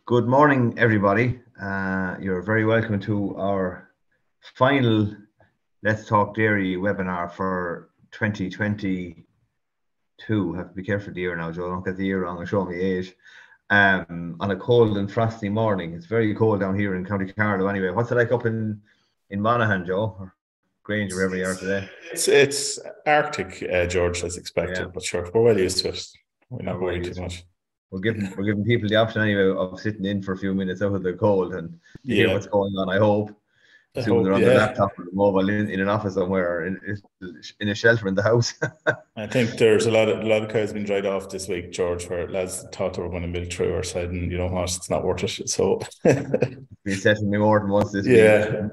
Good morning, everybody. You're very welcome to our final Let's Talk Dairy webinar for 2022. Have to be careful with the year now, Joe. Don't get the year wrong and show me age. On a cold and frosty morning. It's very cold down here in County Carlow anyway. What's it like up in Monaghan, Joe? Or Grange, wherever you are today? It's Arctic, George, as expected, but sure, we're well used to it. We're not worried too much. We're giving people the option anyway of sitting in for a few minutes out of the cold and to hear what's going on. I hope. Assume they're on the laptop or the mobile in an office somewhere, in a shelter in the house. I think there's a lot of cows been dried off this week, George, where lads thought they were going to milk through our side, and you know what, it's not worth it. So been setting me more than once this week. I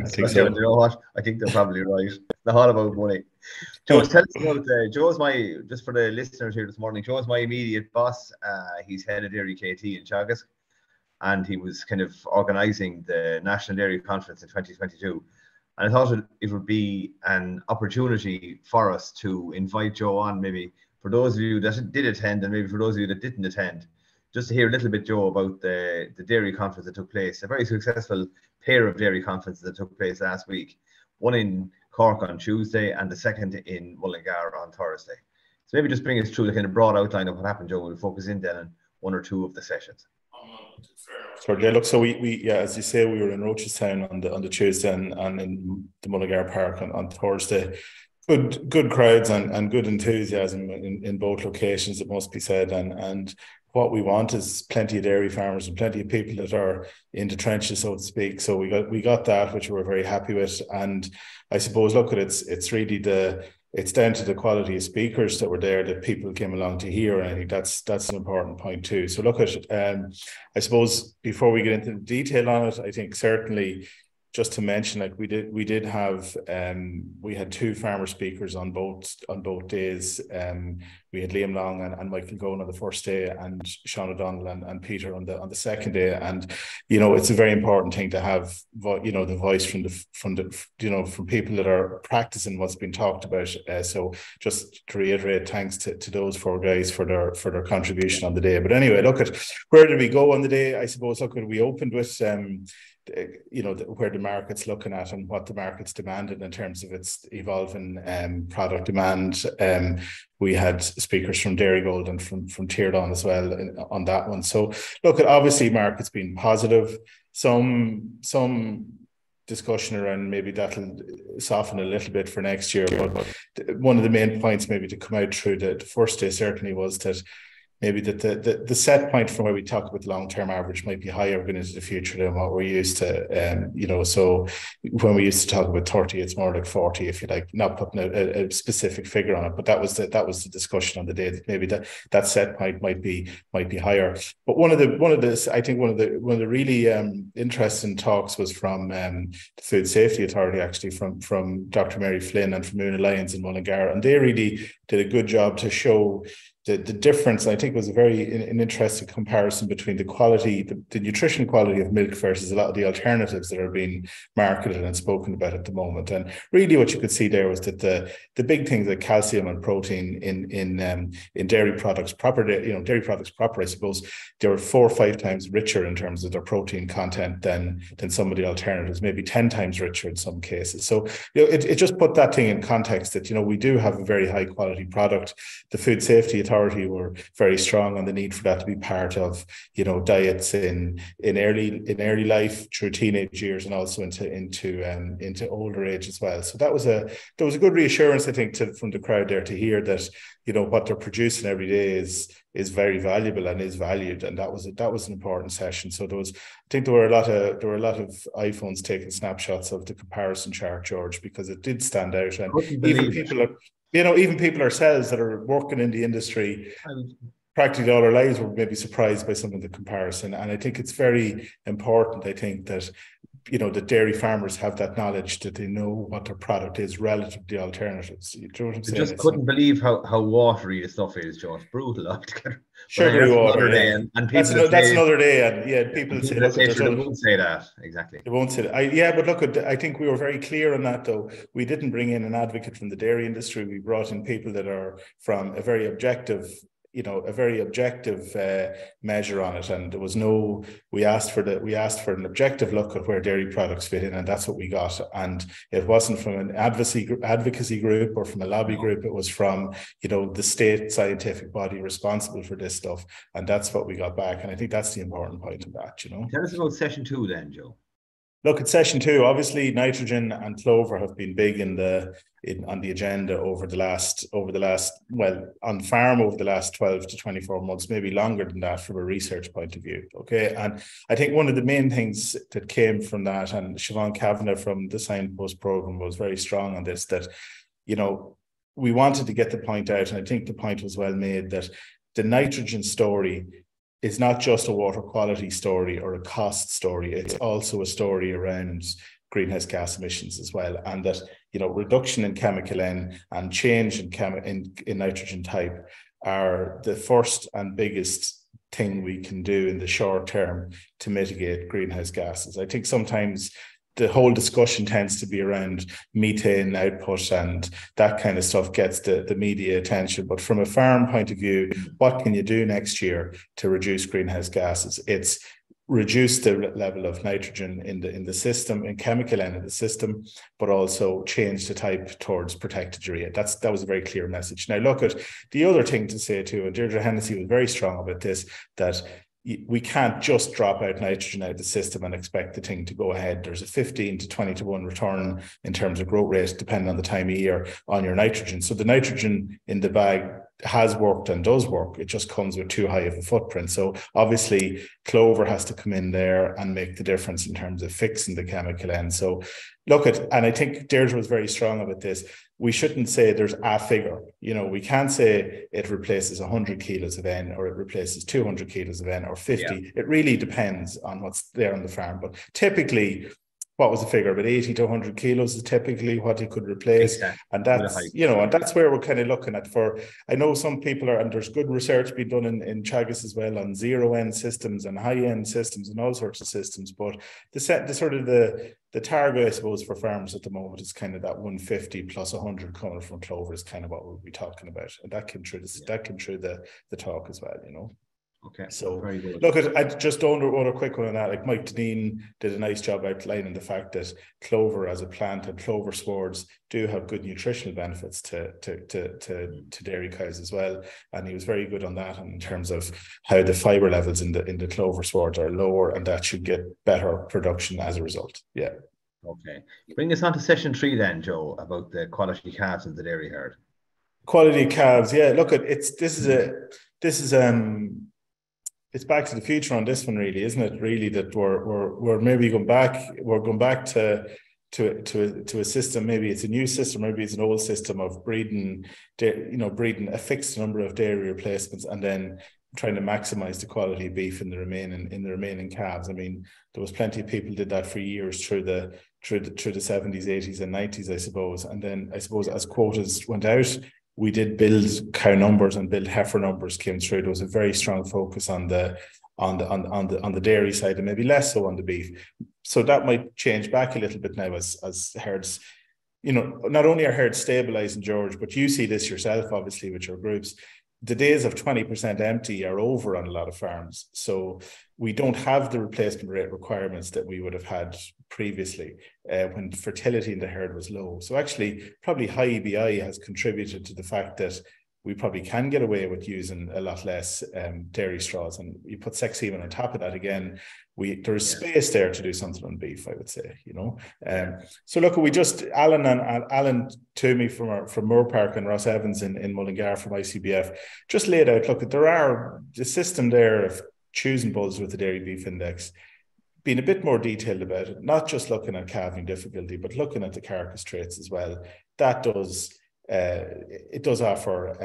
think so. You know what? I think they're probably right. It's not all about money. Joe, tell us about Joe's just for the listeners here this morning. Joe's my immediate boss. He's head of Dairy KT in Teagasc, and he was kind of organising the National Dairy Conference in 2022. And I thought it would be an opportunity for us to invite Joe on, maybe for those of you that did attend and maybe for those of you that didn't attend, just to hear a little bit, Joe, about the dairy conference that took place, a very successful pair of dairy conferences that took place last week, one in Cork on Tuesday and the second in Mullingar on Thursday. So maybe just bring us through the kind of broad outline of what happened, Joe. We'll focus in then on one or two of the sessions. Sure. Yeah, look, so we as you say, we were in Rochestown on the Tuesday and in the Mullingar Park on Thursday. Good crowds and good enthusiasm in both locations, it must be said. And what we want is plenty of dairy farmers and plenty of people that are in the trenches, so to speak. So we got that, which we're very happy with. And I suppose, look, it's really it's down to the quality of speakers that were there that people came along to hear, and I think that's an important point too. So look at I suppose before we get into the detail on it, I think certainly just to mention, like we did have we had two farmer speakers on both days. We had Liam Long and Michael Gowan on the first day, and Sean O'Donnell and Peter on the second day. And you know, it's a very important thing to have the voice from people that are practicing what's been talked about. So just to reiterate, thanks to those four guys for their contribution on the day. But anyway, look at where did we go on the day? I suppose we opened with where the market's looking at and what the market's demanded in terms of its evolving product demand. We had speakers from Dairygold and from Teagasc as well on that one. So look, obviously market's been positive. Some discussion around maybe that'll soften a little bit for next year. But one of the main points maybe to come out through the first day certainly was that maybe that the set point from where we talk about the long-term average might be higher going into the future than what we're used to. So when we used to talk about 30, it's more like 40, if you like, not putting a specific figure on it. But that was the discussion on the day, that maybe that set point might be higher. But one of the really interesting talks was from the Food Safety Authority, actually, from Dr. Mary Flynn and from Una Lyons in Mullingar, and they really did a good job to show the difference. I think it was an interesting comparison between the quality, the nutrition quality of milk versus a lot of the alternatives that are being marketed and spoken about at the moment. And really what you could see there was that the big things like calcium and protein in dairy products proper, dairy products proper, I suppose, they were 4 or 5 times richer in terms of their protein content than some of the alternatives, maybe 10 times richer in some cases. So it just put that thing in context that we do have a very high quality product. The Food Safety Authority were very strong on the need for that to be part of diets in early life through teenage years and also into older age as well. So there was a good reassurance, I think, from the crowd there to hear that what they're producing every day is very valuable and is valued, and that was an important session. So I think there were a lot of iPhones taking snapshots of the comparison chart, George, because it did stand out, and even people ourselves that are working in the industry practically all our lives were maybe surprised by some of the comparison. And I think it's very important, I think, that that dairy farmers have that knowledge, that they know what their product is relative to the alternatives. You know what I'm saying? I just couldn't believe how watery the stuff is, Joe. It's brutal altogether. Sugary water, yeah. And that's another day. And yeah, people say that. They won't say that, exactly. They won't say that. But look, I think we were very clear on that, though. We didn't bring in an advocate from the dairy industry. We brought in people that are from a very objective a very objective measure on it, and there was no. We asked for an objective look at where dairy products fit in, and that's what we got. And it wasn't from an advocacy group or from a lobby group. It was from the state scientific body responsible for this stuff, and that's what we got back. And I think that's the important point of that. Tell us about session 2 then, Joe. Look, at session 2, obviously nitrogen and clover have been big on the agenda over the last on farm over the last 12 to 24 months, maybe longer than that from a research point of view. Okay. And I think one of the main things that came from that, and Siobhan Kavanagh from the Signpost program was very strong on this, that, we wanted to get the point out, and I think the point was well made, that the nitrogen story is not just a water quality story or a cost story. It's also a story around greenhouse gas emissions as well. And that, reduction in chemical N and change in nitrogen type are the first and biggest thing we can do in the short term to mitigate greenhouse gases. I think sometimes the whole discussion tends to be around methane output, and that kind of stuff gets the media attention. But from a farm point of view, what can you do next year to reduce greenhouse gases? It's reduce the level of nitrogen in the system, in chemical N in the system, but also change the type towards protected urea. That was a very clear message. Now look at the other thing to say too, and Deirdre Hennessy was very strong about this, that we can't just drop out nitrogen out of the system and expect the thing to go ahead. There's a 15 to 20 to 1 return in terms of growth rate, depending on the time of year, on your nitrogen. So the nitrogen in the bag has worked and does work. It just comes with too high of a footprint. So obviously clover has to come in there and make the difference in terms of fixing the chemical N. So and I think Deirdre was very strong about this. We shouldn't say there's a figure. We can't say it replaces 100 kilos of N or it replaces 200 kilos of N or 50. Yeah. It really depends on what's there on the farm. But typically, what was the figure? About 80 to 100 kilos is typically what it could replace. Exactly. And that's, and that's where we're kind of looking at I know some people and there's good research being done in Teagasc as well on zero-end systems and high-end systems and all sorts of systems. But the target, I suppose, for farmers at the moment is kind of that 150 plus 100 coming from clover is kind of what we'll be talking about. And that came through the talk as well, Okay. So look, I just don't a quick one on that. Like Mike Deneen did a nice job outlining the fact that clover as a plant and clover swords do have good nutritional benefits to dairy cows as well. And he was very good on that in terms of how the fiber levels in the clover swords are lower, and that should get better production as a result. Yeah. Okay. Bring us on to session 3 then, Joe, about the quality calves of the dairy herd. Quality calves, yeah. Look, it's back to the future on this one, really, isn't it? Really, that we're maybe going back to a system. Maybe it's a new system, maybe it's an old system of breeding a fixed number of dairy replacements and then trying to maximize the quality of beef in the remaining calves. I mean, there was plenty of people did that for years through the 70s, 80s, and 90s, I suppose. And then I suppose as quotas went out, we did build cow numbers and build heifer numbers came through. There was a very strong focus on the dairy side and maybe less so on the beef. So that might change back a little bit now as herds, not only are herds stabilizing, George, but you see this yourself, obviously, with your groups. The days of 20% empty are over on a lot of farms. So we don't have the replacement rate requirements that we would have had previously when fertility in the herd was low. So actually, probably high EBI has contributed to the fact that we probably can get away with using a lot less dairy straws. And you put sex semen on top of that again, there's space there to do something on beef, I would say, So look, Alan Toomey from Moore Park and Ross Evans in Mullingar from ICBF just laid out, look, there are the system there of choosing bulls with the dairy beef index, being a bit more detailed about it, not just looking at calving difficulty, but looking at the carcass traits as well. That does it does offer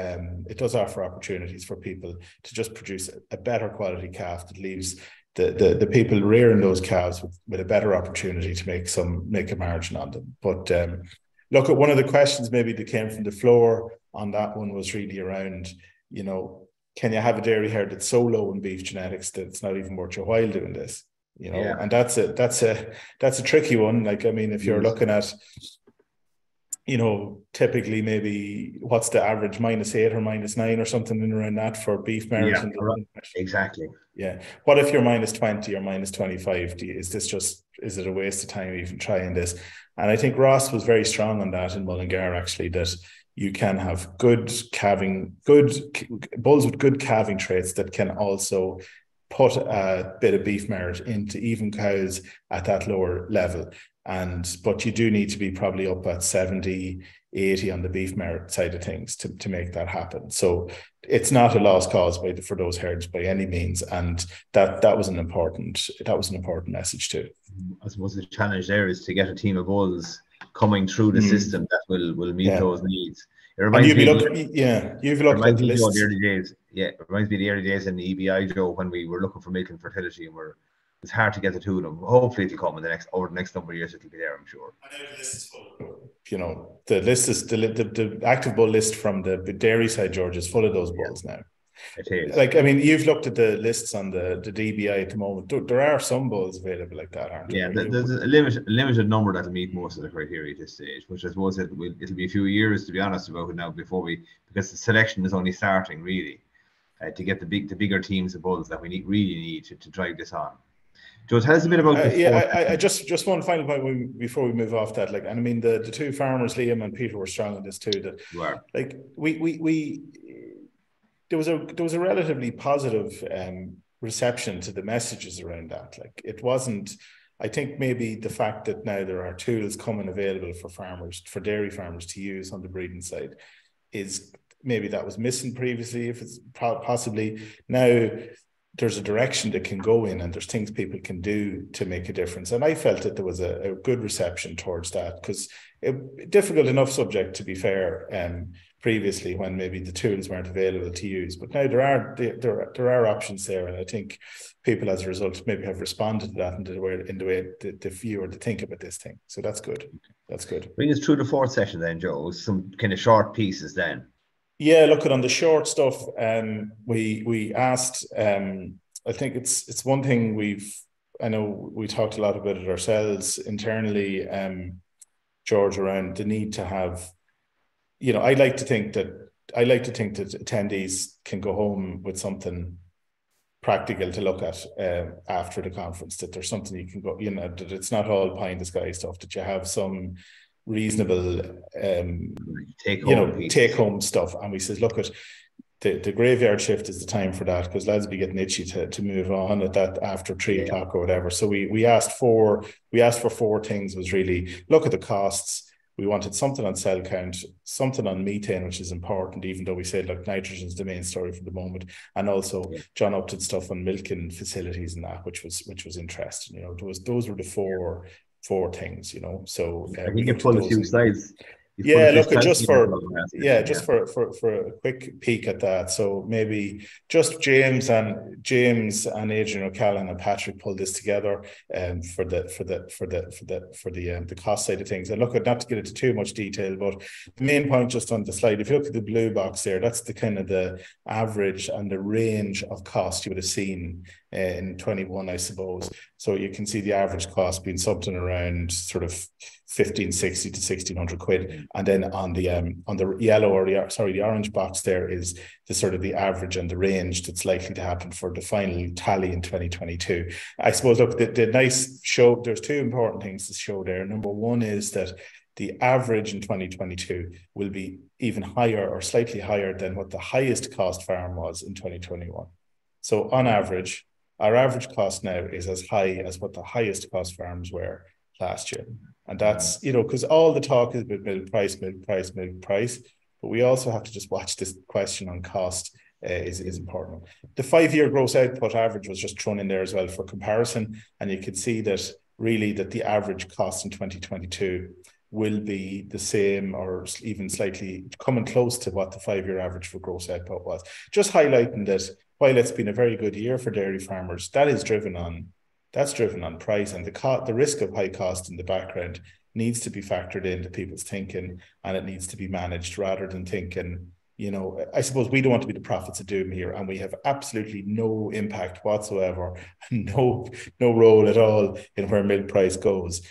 opportunities for people to just produce a better quality calf that leaves the people rearing those calves with a better opportunity to make a margin on them. But look, at one of the questions maybe that came from the floor on that one was really around, can you have a dairy herd that's so low in beef genetics that it's not even worth your while doing this? And that's a tricky one. Like, I mean, if you're looking at typically maybe what's the average, -8 or -9 or something in around that for beef mares. Yeah, exactly. Yeah. What if you're -20 or -25? Is it a waste of time even trying this? And I think Ross was very strong on that in Mullingar, actually, that you can have good bulls with good calving traits that can also put a bit of beef merit into even cows at that lower level. But you do need to be probably up at 70, 80 on the beef merit side of things to make that happen. So it's not a lost cause for those herds by any means. And that was an important message too. I suppose the challenge there is to get a team of bulls coming through the system that will meet those needs. It reminds me of the early days. Yeah, it reminds me of the early days in the EBI, Joe, when we were looking for milk and fertility, and it's hard to get the two of them. Hopefully it'll come over the next number of years. It'll be there, I'm sure. The list is the active bull list from the dairy side, George, is full of those bulls now. It is. Like, I mean, you've looked at the lists on the DBI at the moment. There are some bulls available like that, aren't there? Yeah, there's a limited number that'll meet most of the criteria at this stage, which I suppose it'll be a few years, to be honest, about it now because the selection is only starting really to get the bigger teams of bulls that we really need to drive this on. Joe, tell us a bit about I just one final point before we move off that. Like, and I mean, the two farmers, Liam and Peter, were strong on this too. That like there was a relatively positive reception to the messages around that. Like, it wasn't. I think maybe the fact that now there are tools coming available for dairy farmers to use on the breeding side is maybe that was missing previously. If it's possibly now. There's a direction that can go in, and there's things people can do to make a difference. And I felt that there was a good reception towards that, because difficult enough subject, to be fair, previously when maybe the tools weren't available to use. But now there are options there, and I think people, as a result, maybe have responded to that in the way the view or to think about this thing. So that's good. That's good. Bring us through the fourth session then, Joe. Some kind of short pieces then. Yeah, look, on the short stuff, we asked, I think it's one thing I know we talked a lot about it ourselves internally, George, around the need to have, I like to think that attendees can go home with something practical to look at after the conference, that there's something you can go, that it's not all pie in the sky stuff, that you have some reasonable take home stuff. And we says, look, at the graveyard shift is the time for that, because lads be getting itchy to move on at that after 3 o'clock or whatever. So we asked for 4 things. Was really look at the costs. We wanted something on cell count, something on methane, which is important, even though we said, look, nitrogen is the main story for the moment, and also John Upton stuff on milking facilities and that, which was interesting. Those were the four things, so I think you pull a few slides. Just for a quick peek at that. So maybe just James and Adrian O'Callaghan and Patrick pulled this together for the cost side of things. And look, not to get into too much detail, but the main point just on the slide, if you look at the blue box there, that's the kind of the average and the range of cost you would have seen in 21, I suppose. So you can see the average cost being something around sort of 1,560 to 1,600 quid, and then on the yellow or the orange box there is the sort of the average and the range that's likely to happen for the final tally in 2022. I suppose, look, the nice show. There's 2 important things to show there. Number one is that the average in 2022 will be even higher or slightly higher than what the highest cost farm was in 2021. So on average, our average cost now is as high as what the highest cost farms were last year. And that's, because all the talk is about milk price, but we also have to just watch this question on cost is important. The 5-year gross output average was just thrown in there as well for comparison. And you can see that really that the average cost in 2022 will be the same or even slightly coming close to what the 5-year average for gross output was. Just highlighting that while it's been a very good year for dairy farmers, that's driven on price, and the risk of high cost in the background needs to be factored into people's thinking, and it needs to be managed rather than thinking, I suppose we don't want to be the prophets of doom here, and we have absolutely no impact whatsoever, no role at all in where milk price goes.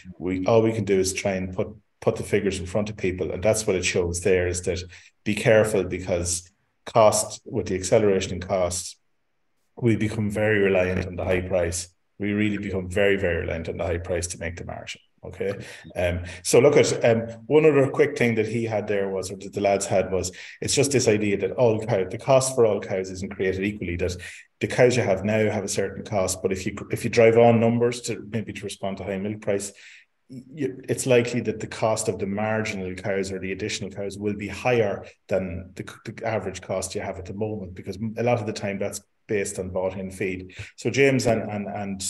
All we can do is try and put put the figures in front of people. And that's what it shows there, is that be careful, because with the acceleration in costs, we become very reliant on the high price. We really become very, very reliant on the high price to make the margin. Okay. So look at one other quick thing that he had there was, or that the lads had, was it's just this idea that the cost for all cows isn't created equally, that the cows you have now have a certain cost, but if you drive on numbers to respond to high milk price, it's likely that the cost of the marginal cows or the additional cows will be higher than the average cost you have at the moment, because a lot of the time that's based on bought-in feed. So James and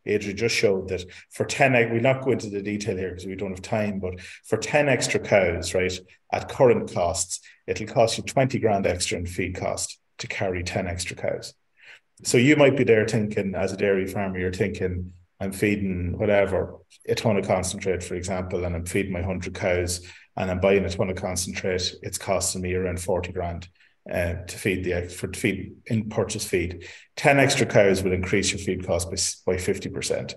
Adrian just showed that for 10, we'll not go into the detail here because we don't have time, but for 10 extra cows, right, at current costs, it'll cost you 20 grand extra in feed cost to carry 10 extra cows. So you might be there thinking, as a dairy farmer, you're thinking, I'm feeding whatever, a ton of concentrate, for example, and I'm feeding my 100 cows and I'm buying a ton of concentrate. It's costing me around 40 grand to feed in purchase feed. 10 extra cows will increase your feed cost by 50%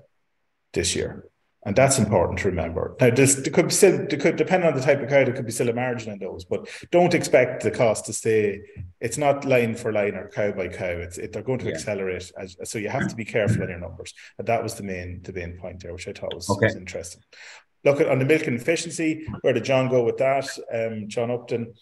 this year. And that's important to remember. Now, there could depend on the type of cow, there could be still a margin in those, but don't expect the cost to stay. It's not line for line or cow by cow. They're going to accelerate, so you have to be careful on your numbers. And that was the main point there, which I thought was interesting. Look at on the milk and efficiency. Where did John go with that? John Upton.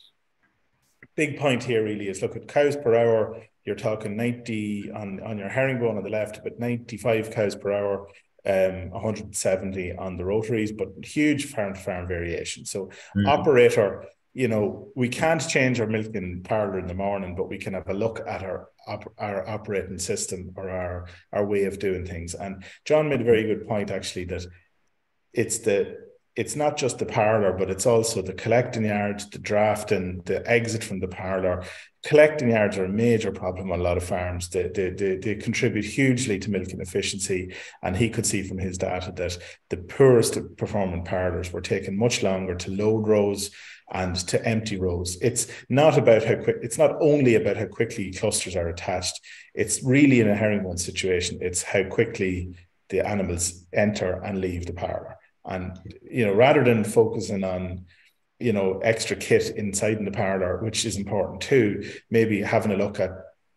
Big point here really is, look at cows per hour. You're talking 90 on your herringbone on the left, but 95 cows per hour. 170 on the rotaries, but huge farm to farm variation. So operator, we can't change our milking parlour in the morning, but we can have a look at our operating system or our way of doing things. And John made a very good point, actually, that it's not just the parlour, but it's also the collecting yards, the drafting, the exit from the parlour. Collecting yards are a major problem on a lot of farms. They contribute hugely to milking efficiency. And he could see from his data that the poorest performing parlours were taking much longer to load rows and to empty rows. It's not only about how quickly clusters are attached. It's really, in a herringbone situation, it's how quickly the animals enter and leave the parlour. And, rather than focusing on, extra kit inside in the parlour, which is important too, maybe having a look at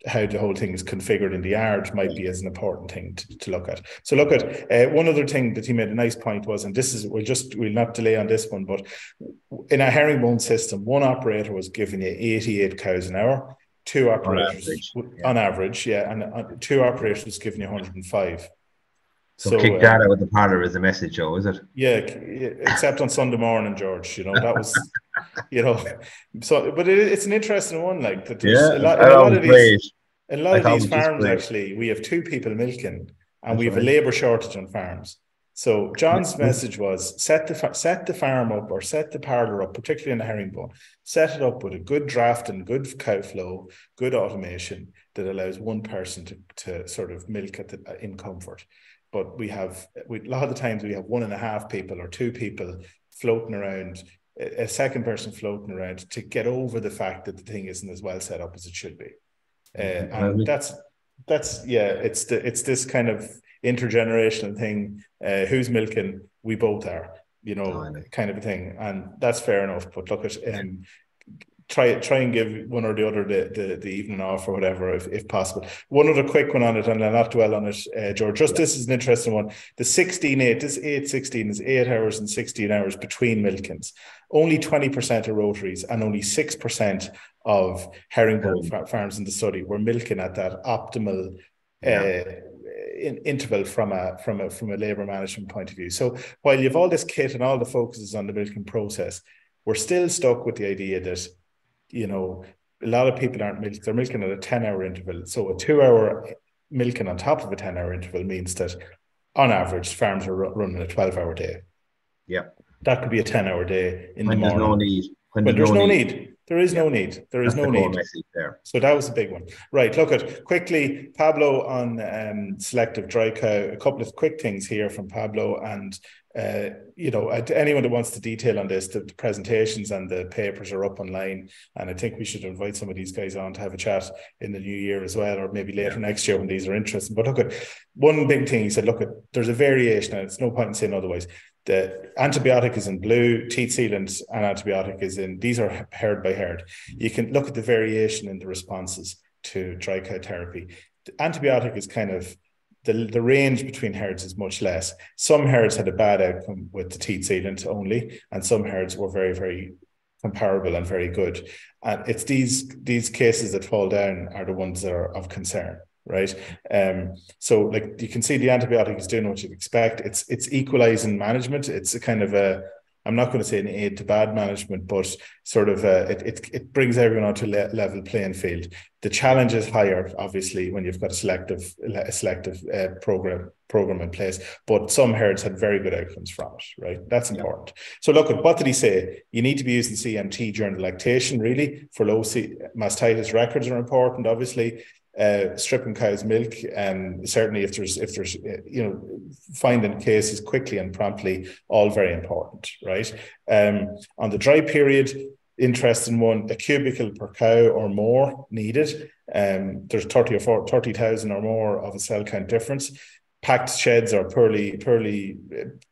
how the whole thing is configured in the yard might be as an important thing to look at. So look at one other thing that he made a nice point was, and this is, we'll not delay on this one, but in a herringbone system, one operator was giving you 88 cows an hour, two operators on average, and two operators giving you 105. So kick that out of the parlour as a message, Joe, is it? Yeah, except on Sunday morning, George. That was, So, but it's an interesting one. Like that, a lot of these farms actually, we have two people milking, and we have a labour shortage on farms. So John's message was set the farm up, or set the parlour up, particularly in the herringbone. Set it up with a good draft and good cow flow, good automation that allows one person to sort of milk in comfort. But a lot of the times we have 1.5 people or 2 people floating around, a second person floating around to get over the fact that the thing isn't as well set up as it should be. And that's it's this kind of intergenerational thing. Who's milking? We both are, kind of a thing, and that's fair enough. But look at try and give one or the other the evening off or whatever, if possible. One other quick one on it, and I'll not dwell on it, George. This is an interesting one. The 16-8, this 8-16 is 8 hours and 16 hours between milkings. Only 20% of rotaries and only 6% of herringbone farms in the study were milking at that optimal interval from a labour management point of view. So while you have all this kit and all the focus is on the milking process, we're still stuck with the idea that a lot of people aren't milking, they're milking at a 10-hour interval. So a 2-hour milking on top of a 10-hour interval means that on average farms are running a 12-hour day. Yeah. That could be a 10-hour day in the morning. There's no need. There is no need. There is no need. So that was a big one. Right. Look at quickly, Pablo on selective dry cow. A couple of quick things here from Pablo. And, anyone that wants the detail on this, the presentations and the papers are up online. And I think we should invite some of these guys on to have a chat in the new year as well, or maybe later next year when these are interesting. But look at one big thing. He said, look at, there's a variation, and it's no point in saying otherwise. The antibiotic is in blue, teat sealant and antibiotic is in, these are herd by herd. You can look at the variation in the responses to dry cow therapy. The antibiotic is kind of, the range between herds is much less. Some herds had a bad outcome with the teat sealant only, and some herds were very, very comparable and very good. And it's these cases that fall down are the ones that are of concern. Right. So like you can see the antibiotic is doing what you'd expect. It's equalizing management. It's a kind of I'm not going to say an aid to bad management, but sort of it brings everyone onto a level playing field. The challenge is higher, obviously, when you've got a selective program in place. But some herds had very good outcomes from it, right? That's important. So look at what did he say? You need to be using CMT during the lactation, really, for low mastitis. Records are important, obviously. Stripping cow's milk, certainly if there's finding cases quickly and promptly, all very important, right? On the dry period, interesting one, a cubicle per cow or more needed. There's 30,000 or more of a cell count difference. Packed sheds or poorly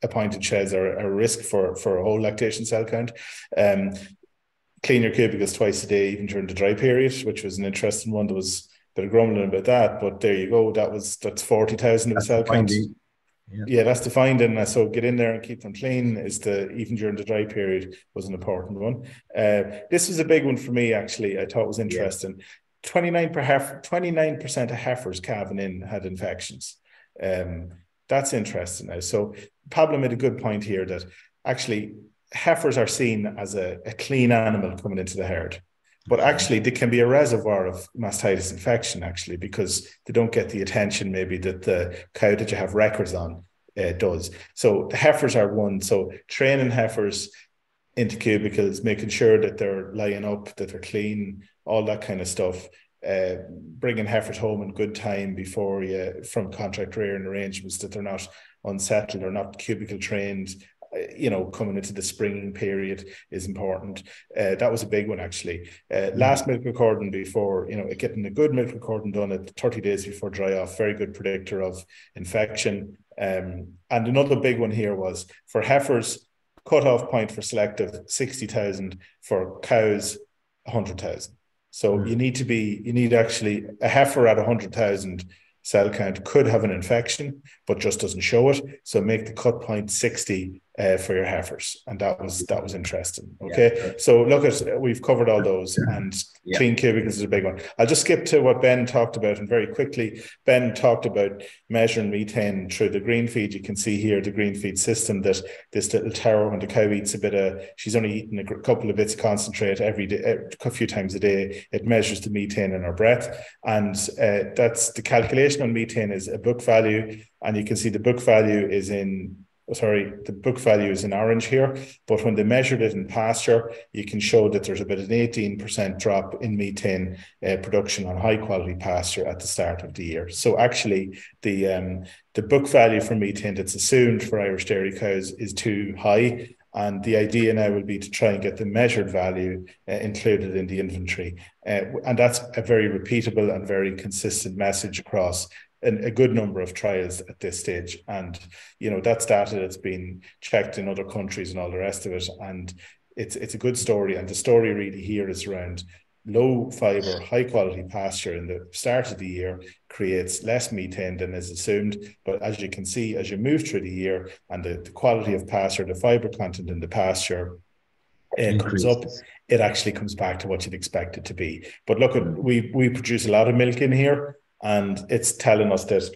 appointed sheds are a risk for a whole lactation cell count. Clean your cubicles twice a day, even during the dry period, which was an interesting one. There was bit of grumbling about that, but there you go. That's 40,000 of a cell count. Yeah, that's the finding. So get in there and keep them clean even during the dry period was an important one. This was a big one for me, actually. I thought was interesting. 29% of heifers calving in had infections. That's interesting now. So Pablo made a good point here that actually heifers are seen as a clean animal coming into the herd. But actually, there can be a reservoir of mastitis infection, actually, because they don't get the attention maybe that the cow that you have records on does. So the heifers are one. So training heifers into cubicles, making sure that they're lying up, that they're clean, all that kind of stuff. Bringing heifers home in good time from contract rearing arrangements, that they're not unsettled or not cubicle trained. Coming into the springing period is important. That was a big one, actually. Last milk recording before, getting a good milk recording done at 30 days before dry off, very good predictor of infection. And another big one here was for heifers, cut-off point for selective 60,000, for cows 100,000. So you need actually a heifer at 100,000 cell count could have an infection, but just doesn't show it. So make the cut point 60 for your heifers, and that was interesting. Okay, so we've covered all those, and clean cubicles is a big one. I'll just skip to what Ben talked about, and very quickly, Ben talked about measuring methane through the green feed. You can see here the green feed system, that this little tower, when the cow eats she's only eating a couple of bits of concentrate every day, a few times a day. It measures the methane in her breath, and that's the calculation on methane is a book value, and you can see the book value is in orange here, but when they measured it in pasture, you can show that there's about an 18% drop in methane production on high quality pasture at the start of the year. So actually the book value for methane that's assumed for Irish dairy cows is too high, and the idea now will be to try and get the measured value included in the inventory, and that's a very repeatable and very consistent message across a good number of trials at this stage. And that's data that's been checked in other countries and all the rest of it, and it's a good story. And the story really here is around low fiber, high quality pasture in the start of the year creates less methane than is assumed. But as you can see, as you move through the year and the quality of pasture, the fiber content in the pasture comes up, it actually comes back to what you'd expect it to be. But look, we produce a lot of milk in here, and it's telling us that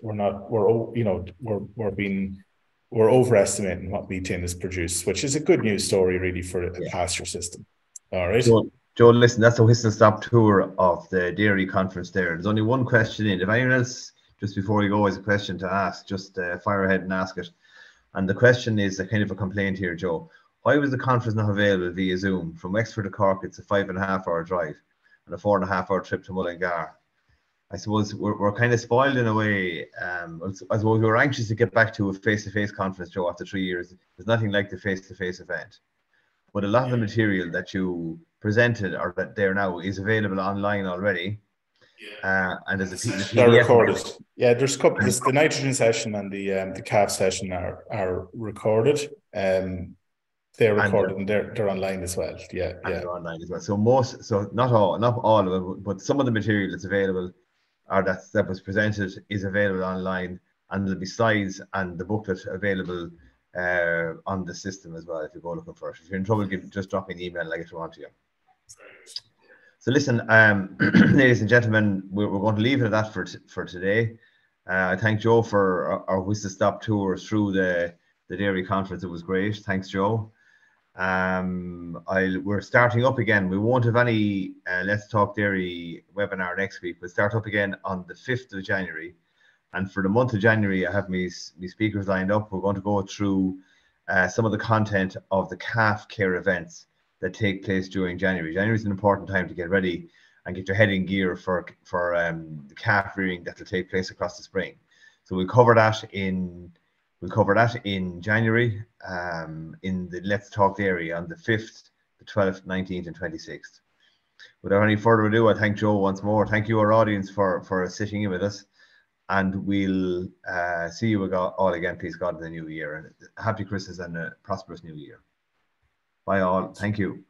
we're overestimating what methane is produced, which is a good news story really for a pasture system. All right. Joe, listen, that's a whistle-stop tour of the dairy conference there. There's only one question in. If anyone else, just before we go, has a question to ask, just fire ahead and ask it. And the question is a kind of a complaint here, Joe. Why was the conference not available via Zoom? From Wexford to Cork, it's a 5.5-hour drive and a 4.5-hour trip to Mullingar. I suppose we're kind of spoiled in a way. I suppose we were anxious to get back to a face-to-face conference, Joe, after 3 years. There's nothing like the face-to-face event. But a lot of the material that you presented or that there now is available online already. And there's the They're PDF. recorded. Yeah, there's the nitrogen session and the calf session are recorded. They're recorded and they're online as well. Yeah. They're online as well. So not all of it, but some of the material that's available or that was presented is available online, and there'll be slides and the booklet available on the system as well if you go looking for it. If you're in trouble, just drop me an email and I'll get it on to you. So listen, ladies and gentlemen, we're going to leave it at that for today. I thank Joe for our whistle stop tour through the dairy conference. It was great. Thanks, Joe. We're starting up again. We won't have any Let's Talk Dairy webinar next week. We'll start up again on the 5th of January. And for the month of January, I have my speakers lined up. We're going to go through some of the content of the calf care events that take place during January. January is an important time to get ready and get your head in gear for the calf rearing that will take place across the spring. So we'll cover that in January in the Let's Talk Dairy on the 5th, the 12th, 19th, and 26th. Without any further ado, I thank Joe once more. Thank you, our audience, for sitting in with us. And we'll see you all again, please God, in the new year. And happy Christmas and a prosperous new year. Bye all. Thank you.